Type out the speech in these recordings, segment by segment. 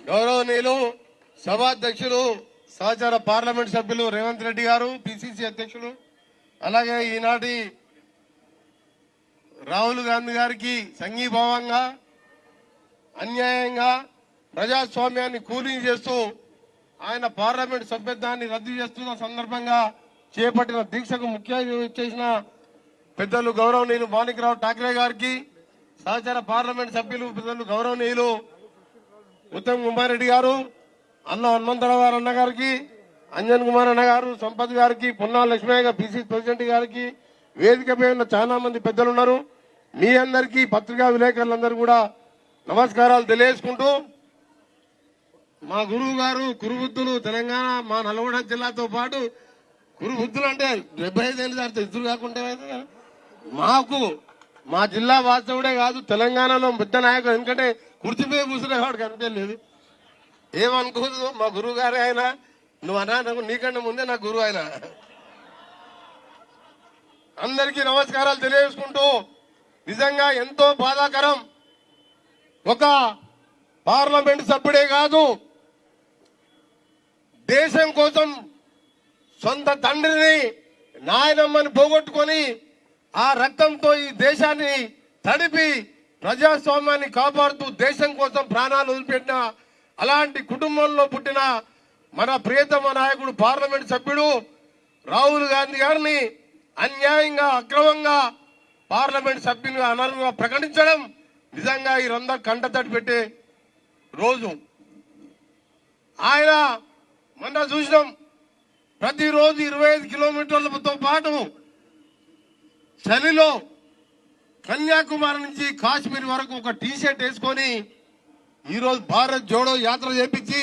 గౌరవనీయులు సభాధ్యక్షులు సహచార పార్లమెంట్ సభ్యులు రేవంత్ రెడ్డి గారు, పిసిసి అధ్యక్షులు, అలాగే ఈనాటి రాహుల్ గాంధీ గారికి సంఘీభావంగా అన్యాయంగా ప్రజాస్వామ్యాన్ని కూలింగ్ చేస్తూ ఆయన పార్లమెంట్ సభ్యత్వాన్ని రద్దు చేస్తున్న సందర్భంగా చేపట్టిన దీక్షకు ముఖ్య చేసిన పెద్దలు గౌరవనీయులు మాణిక్రావు ఠాక్రే గారికి, సహచార పార్లమెంట్ సభ్యులు పెద్దలు గౌరవనీయులు ఉత్తమ్ కుమార్ రెడ్డి గారు, అన్న హనుమంతరావు గారు అన్న గారికి, అంజన్ కుమార్ అన్న గారు, సంపత్ గారికి, పున్నా లక్ష్మయ్య పిసిసి ప్రెసిడెంట్ గారికి, వేదికపై ఉన్న చాలా మంది పెద్దలు ఉన్నారు. మీ అందరికీ పత్రికా విలేకరులందరూ కూడా నమస్కారాలు తెలియజేసుకుంటూ, మా గురువు గారు కురుబుద్ధులు తెలంగాణ మా నల్గొండ జిల్లాతో పాటు కురుబుద్ధులు అంటే 75 ఏళ్ళు సార్ ఇద్దరు కాకుండా మాకు మా జిల్లా వాస్తవుడే కాదు తెలంగాణలో పెద్ద నాయకుడు. ఎందుకంటే కుర్చీపై కూర్చునేవాడు కనిపించలేదు. ఏమనుకోదు, మా గురువు గారే ఆయన. నువ్వు అన్నా నీకంటే ముందే నా గురువు ఆయన. అందరికీ నమస్కారాలు తెలియజేసుకుంటూ, నిజంగా ఎంతో బాధాకరం. ఒక పార్లమెంట్ సభ్యుడే కాదు, దేశం కోసం సొంత తండ్రిని నాయనమ్మని పోగొట్టుకొని ఆ రక్తంతో ఈ దేశాన్ని తడిపి ప్రజాస్వామ్యాన్ని కాపాడుతూ దేశం కోసం ప్రాణాలు వదిలిపెట్టిన అలాంటి కుటుంబంలో పుట్టిన మన ప్రియతమ నాయకుడు పార్లమెంట్ సభ్యుడు రాహుల్ గాంధీ గారిని అన్యాయంగా అక్రమంగా పార్లమెంట్ సభ్యునిగా అనర్హంగా ప్రకటించడం నిజంగా ఈ రందరూ కంటతడి పెట్టే రోజు. ఆయన మొన్న చూసినాం, ప్రతిరోజు 25 కిలోమీటర్లతో పాటు చలిలో కన్యాకుమారి నుంచి కాశ్మీర్ వరకు ఒక టీ షర్ట్ వేసుకొని ఈరోజు భారత్ జోడో యాత్ర చేపించి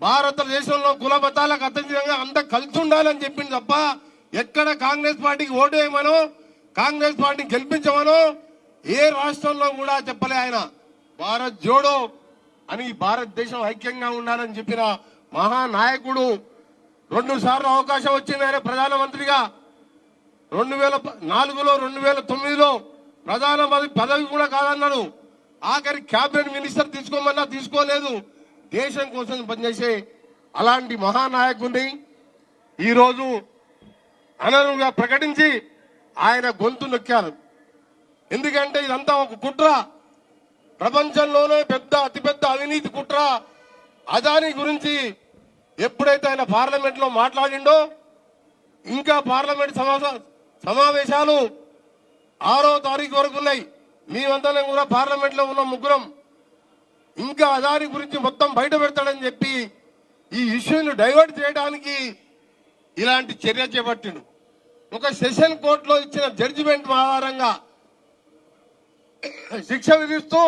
భారతదేశంలో కుల మతాలకు అతీతంగా అంతా కలిసి ఉండాలని చెప్పింది తప్ప ఎక్కడ కాంగ్రెస్ పార్టీకి ఓటు వేయమనో కాంగ్రెస్ పార్టీని గెలిపించమనో ఏ రాష్ట్రంలో కూడా చెప్పలే. ఆయన భారత్ జోడో అని భారతదేశం ఐక్యంగా ఉండాలని చెప్పిన మహానాయకుడు. 2 సార్లు అవకాశం వచ్చింది ఆయన ప్రధానమంత్రిగా. 2004లో 2009లో ప్రధానమంత్రి పదవి కూడా కాదన్నాడు. ఆఖరి క్యాబినెట్ మినిస్టర్ తీసుకోమన్నా తీసుకోలేదు. దేశం కోసం పనిచేసే అలాంటి మహానాయకుడిని ఈరోజు అనర్హంగా ప్రకటించి ఆయన గొంతు నొక్కారు. ఎందుకంటే ఇదంతా ఒక కుట్ర, ప్రపంచంలోనే అతిపెద్ద అవినీతి కుట్ర. అదానీ గురించి ఎప్పుడైతే ఆయన పార్లమెంట్ లో మాట్లాడిండో, ఇంకా పార్లమెంట్ సమావేశాలు 6వ తారీఖు వరకు ఉన్నాయి. మేమంతా కూడా పార్లమెంట్ లో ఉన్న ముగ్గురం. ఇంకా అదానీ గురించి మొత్తం బయట పెడతాడని చెప్పి ఈ ఇష్యూని డైవర్ట్ చేయడానికి ఇలాంటి చర్య చేపట్టిండు. ఒక సెషన్ కోర్టులో ఇచ్చిన జడ్జిమెంట్ ఆధారంగా శిక్ష విధిస్తూ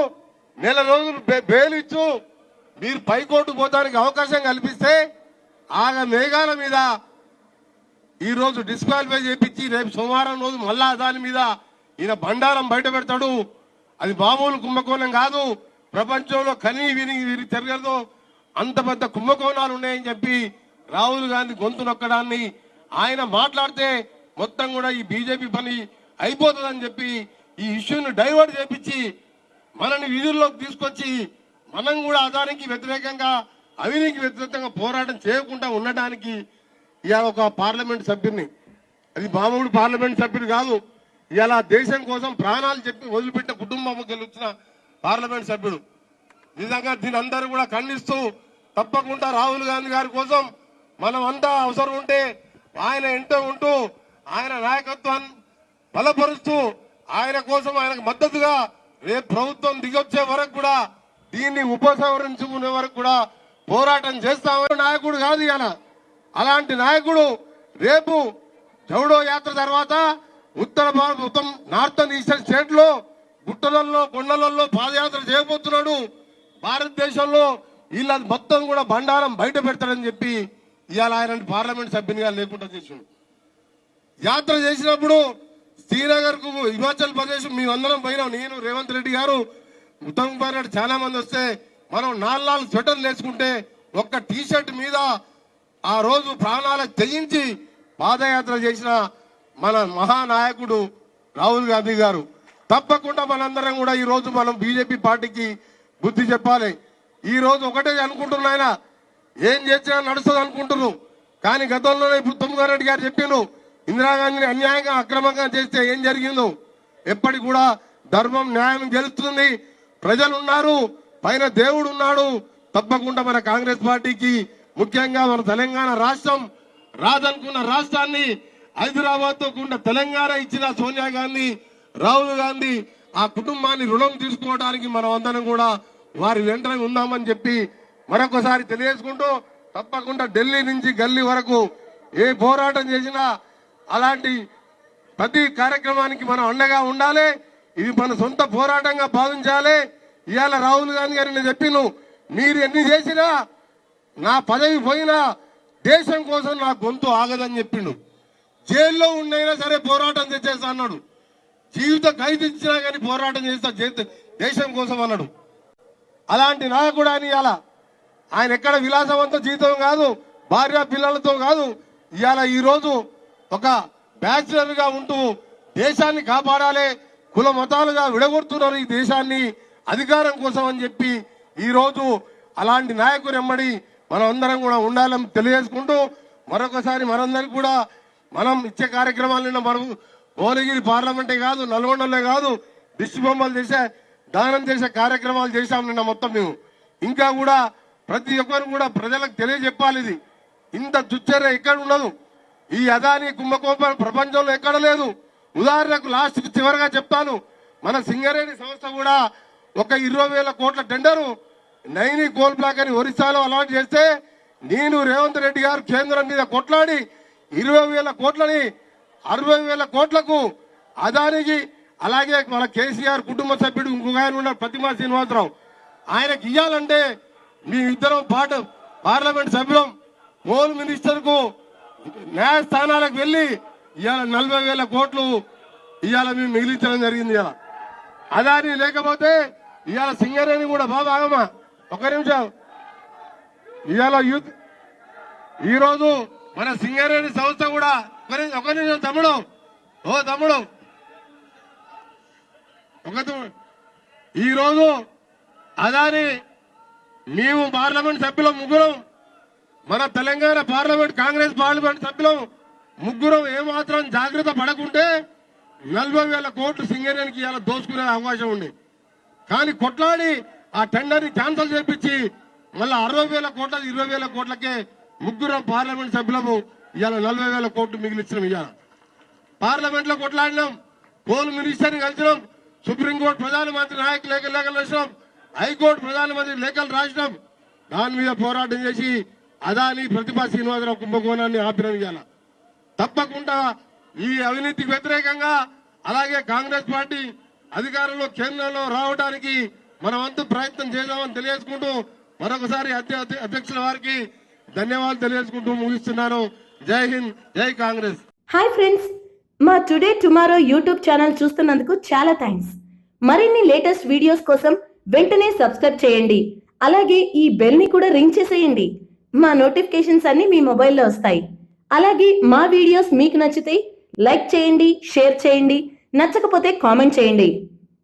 1 రోజులు బెయిల్ ఇచ్చు మీరు పైకోర్టు పోతానికి అవకాశం కల్పిస్తే ఆగ మేఘాల మీద ఈ రోజు డిస్క్వాలిఫై చేపించి రేపు సోమవారం రోజు మళ్ళా దాని మీద ఈయన బండారం బయట పెడతాడు. అది మామూలు కుంభకోణం కాదు, ప్రపంచంలో కనీ విని వీరి తిరగదు, అంత పెద్ద కుంభకోణాలు ఉన్నాయని చెప్పి రాహుల్ గాంధీ గొంతు నొక్కడాన్ని ఆయన మాట్లాడితే మొత్తం కూడా ఈ బీజేపీ పని అయిపోతుందని చెప్పి ఈ ఇష్యూను డైవర్ట్ చేపించి మనని విధుల్లోకి తీసుకొచ్చి మనం కూడా అదానికి వ్యతిరేకంగా అవినీతికి వ్యతిరేకంగా పోరాటం చేయకుండా ఉండడానికి ఇవాళ ఒక పార్లమెంట్ సభ్యుని, అది మామూలు పార్లమెంట్ సభ్యుడు కాదు, ఇవాళ దేశం కోసం ప్రాణాలు చెప్పి వదిలిపెట్టిన కుటుంబం గెలిచిన పార్లమెంట్ సభ్యుడు. నిజంగా దీని అందరూ కూడా ఖండిస్తూ తప్పకుండా రాహుల్ గాంధీ గారి కోసం మనం అంతా అవసరం ఉంటే ఆయన ఎంతో ఉంటూ ఆయన నాయకత్వాన్ని బలపరుస్తూ ఆయన కోసం ఆయనకు మద్దతుగా రేపు ప్రభుత్వం దిగొచ్చే వరకు కూడా దీన్ని ఉపసంహరించుకునే వరకు కూడా పోరాటం చేస్తామని నాయకుడు కాదు ఇవాళ. అలాంటి నాయకుడు రేపు జౌడో యాత్ర తర్వాత ఉత్తర భారత నార్థన్ ఈస్టర్న్ స్టేట్ లో గుట్టలలో కొండలలో పాదయాత్ర చేయబోతున్నాడు. భారతదేశంలో వీళ్ళ మొత్తం కూడా బండారం బయట పెడతాడని చెప్పి ఇవాళ ఆయన పార్లమెంట్ సభ్యునిగా లేకుండా చేసిండు. యాత్ర చేసినప్పుడు శ్రీనగర్ కు హిమాచల్ ప్రదేశ్ మేమందరం పోయినాం. నేను రేవంత్ రెడ్డి గారు ఉత్తమ్ కుమార్ రెడ్డి చాలా మంది వస్తే మనం 4 స్వెటర్లు వేసుకుంటే ఒక్క టీ షర్ట్ మీద ఆ రోజు ప్రాణాలకు తెగించి పాదయాత్ర చేసిన మన మహానాయకుడు రాహుల్ గాంధీ గారు. తప్పకుండా మనందరం కూడా ఈ రోజు మనం బీజేపీ పార్టీకి బుద్ధి చెప్పాలి. ఈ రోజు ఒకటే అనుకుంటున్నా ఆయన ఏం చేసినా నడుస్తుంది అనుకుంటున్నారు. కానీ గతంలోనే ఇప్పుడు తుమ్మగారెడ్డి గారు చెప్పిండు ఇందిరాగాంధీని అన్యాయంగా అక్రమంగా చేస్తే ఏం జరిగిందో. ఎప్పటికి కూడా ధర్మం న్యాయం గెలుస్తుంది. ప్రజలు ఉన్నారు, పైన దేవుడు ఉన్నాడు. తప్పకుండా మన కాంగ్రెస్ పార్టీకి ముఖ్యంగా మన తెలంగాణ రాష్ట్రం రాదనుకున్న రాష్ట్రాన్ని హైదరాబాద్ తో కూడా తెలంగాణ ఇచ్చిన సోనియా గాంధీ, రాహుల్ గాంధీ ఆ కుటుంబాన్ని రుణం తీసుకోవడానికి మనం అందరం కూడా వారి వెంటనే ఉందామని చెప్పి మరొకసారి తెలియజేసుకుంటూ తప్పకుండా ఢిల్లీ నుంచి గల్లీ వరకు ఏ పోరాటం చేసినా అలాంటి ప్రతి కార్యక్రమానికి మనం అండగా ఉండాలి. ఇది మన సొంత పోరాటంగా భావించాలి. ఇవాళ రాహుల్ గాంధీ గారు నేను చెప్పిను, మీరు ఎన్ని చేసినా నా పదవి పోయినా దేశం కోసం నా గొంతు ఆగదని చెప్పిండు. జైల్లో ఉండైనా సరే పోరాటం చేసేస్తా అన్నాడు. జీవిత ఖైదు ఇచ్చినా కానీ పోరాటం చేస్తా దేశం కోసం అన్నాడు. అలాంటి నాయకుడు ఆయన. ఇవాళ ఆయన ఎక్కడ విలాసవంత జీవితం కాదు, భార్య పిల్లలతో కాదు. ఇవాళ ఈ రోజు ఒక బ్యాచిలర్ గా ఉంటూ దేశాన్ని కాపాడాలి, కుల మతాలుగా విడగొడుతున్నారు ఈ దేశాన్ని అధికారం కోసం అని చెప్పి ఈ రోజు అలాంటి నాయకుడు ఎమ్మడి మనం అందరం కూడా ఉండాలని తెలియజేసుకుంటూ మరొకసారి మనందరికి కూడా మనం ఇచ్చే కార్యక్రమాలు మనం భువనగిరి పార్లమెంటే కాదు, నల్గొండలే కాదు, దిష్టి బొమ్మలు చేసే దానం చేసే కార్యక్రమాలు చేశాం నిన్న మొత్తం మేము. ఇంకా కూడా ప్రతి ఒక్కరు కూడా ప్రజలకు తెలియజెప్పాలి. ఇది ఇంత దుశ్చర్య ఎక్కడ ఉండదు. ఈ అదాని కుంభకోణం ప్రపంచంలో ఎక్కడ లేదు. ఉదాహరణకు లాస్ట్ చివరిగా చెప్తాను, మన సింగరేణి సంస్థ కూడా ఒక 20,000 కోట్ల టెండరు నైని కోల్ బ్లాక్ అని ఒరిస్సాలో అలాట్ చేస్తే నేను రేవంత్ రెడ్డి గారు కేంద్రం మీద కొట్లాడి 20,000 కోట్లని 60,000 కోట్లకు అదానికి, అలాగే మన కేసీఆర్ కుటుంబ సభ్యుడు ఇంకొక ఆయన ఉన్న ప్రతిమా శ్రీనివాసరావు ఆయనకి ఇవ్వాలంటే మీ ఇద్దరం పార్లమెంట్ సభ్యులం హోమ్ మినిస్టర్ కు న్యాయస్థానాలకు వెళ్లి ఇవాళ 40,000 కోట్లు ఇవాళ మేము మిగిలించడం జరిగింది. ఇవాళ అదాని లేకపోతే ఇవాళ సింగరేణి కూడా బాబా ఆగమా ఒక నిమిషం. ఇవాళ యూత్ ఈరోజు మన సింగరేణి సంస్థ కూడా ఒక నిమిషం తమ్ముడు, ఓ తమ్ముడు ఈరోజు అదాని మేము పార్లమెంట్ సభ్యులం ముగ్గురం, మన తెలంగాణ పార్లమెంట్ కాంగ్రెస్ పార్లమెంట్ సభ్యులం ముగ్గురం ఏమాత్రం జాగ్రత్త పడకుంటే 40,000 కోట్లు సింగరేణికి ఇలా దోచుకునే అవకాశం ఉంది. కానీ కొట్లాడి ఆ టెండర్ ని క్యాన్సల్ చేపించి మళ్ళీ 60,000 కోట్ల 20,000 కోట్లకే ముగ్గురం పార్లమెంట్ సభ్యులము ఇవాళ 40,000 కోట్లు మిగిలిచ్చినాం. ఇవాళ పార్లమెంట్ లో కొట్లాడినాం, కోల్ మినిస్టర్ ని కలిసినాం, సుప్రీంకోర్టు ప్రధానమంత్రి నాయకు లేఖలు రాసినాం, హైకోర్టు ప్రధానమంత్రి లేఖలు రాసినాం. దాని మీద పోరాటం చేసి అదాని ప్రతిభా శ్రీనివాసరావు కుంభకోణాన్ని ఆపినాం. ఇవాళ తప్పకుండా ఈ అవినీతికి వ్యతిరేకంగా అలాగే కాంగ్రెస్ పార్టీ అధికారంలో కేంద్రంలో రావడానికి మనం అంతా ప్రయత్నం చేద్దామని తెలియజేసుకుంటూ మరొకసారి అధ్యక్షుల వారికి ధన్యవాదాలు తెలియజేసుకుంటూ ముగిస్తున్నాను. జై హింద్, జై కాంగ్రెస్. హాయ్ ఫ్రెండ్స్, మా టుడే టుమారో యూట్యూబ్ ఛానల్ చూస్తున్నందుకు చాలా థ్యాంక్స్. మరిన్ని లేటెస్ట్ వీడియోస్ కోసం వెంటనే సబ్స్క్రైబ్ చేయండి. అలాగే ఈ బెల్ ని కూడా రింగ్ చేసేయండి. మా నోటిఫికేషన్స్ అన్ని మీ మొబైల్లో వస్తాయి. అలాగే మా వీడియోస్ మీకు నచ్చితే లైక్ చేయండి, షేర్ చేయండి, నచ్చకపోతే కామెంట్ చేయండి.